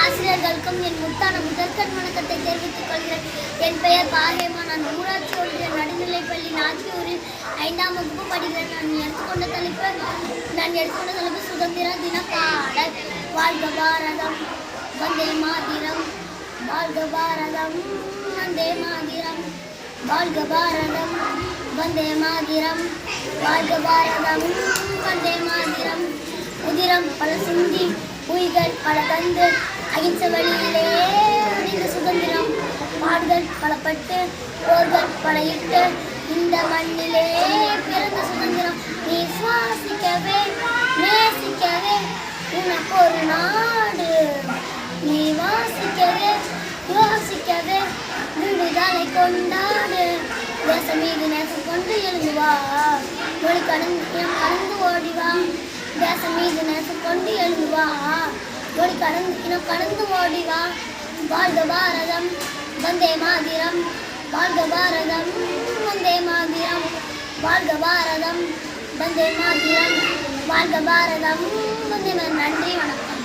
ஆசிரியர்களுக்கும் என் முத்தான முதற்கண் வணக்கத்தை தெரிவித்துக் கொள்கிறேன். என் பெயர் பாகேமா. நான் ஊராட்சி ஒன்றிய நடுநிலைப்பள்ளி நாச்சியூரில் 5ஆம் வகுப்பு படிக்கிறேன். நான் எடுத்துக்கொண்ட தலைப்பு சுதந்திர தின பாடல். வாழ்க பாரதம், வந்தே மாதரம், வாழ்க பாரதம், வந்தே மாதரம், வாழ்க பாரதம், வந்தே மாதரம், வாழ்க பாரதம், வந்தே மாதரம். உதிரம் பல சிந்தி உயிர்கள் பல தந்து அகிம்ச வழியிலே அணிந்த சுதந்திரம். பாடுகள் பலப்பட்டு போர்கள் பல இட்டு இந்த மண்ணிலே பிறந்த சுதந்திரம். நீ சுவாசிக்கவே நேசிக்கவே உனக்கு ஒரு நாடு. நீ வாசிக்கவே யோசிக்கவே விடுதலை கொண்டாடு. தேசம் மீது நேசம் கொண்டு எழுதுவா, மொழி கடந்து ஓடிவா. தேசம் மீது நேசம் கொண்டு எழுதுவா, மொழி கடந்து ஓடிவா. வாழ்க பாரதம், வந்தே மாதரம், வாழ்க பாரதம், வந்தே மாதரம், வாழ்க பாரதம், வந்தே மாதரம், வாழ்க பாரதம், வந்தே மாதரம். நன்றி, வணக்கம்.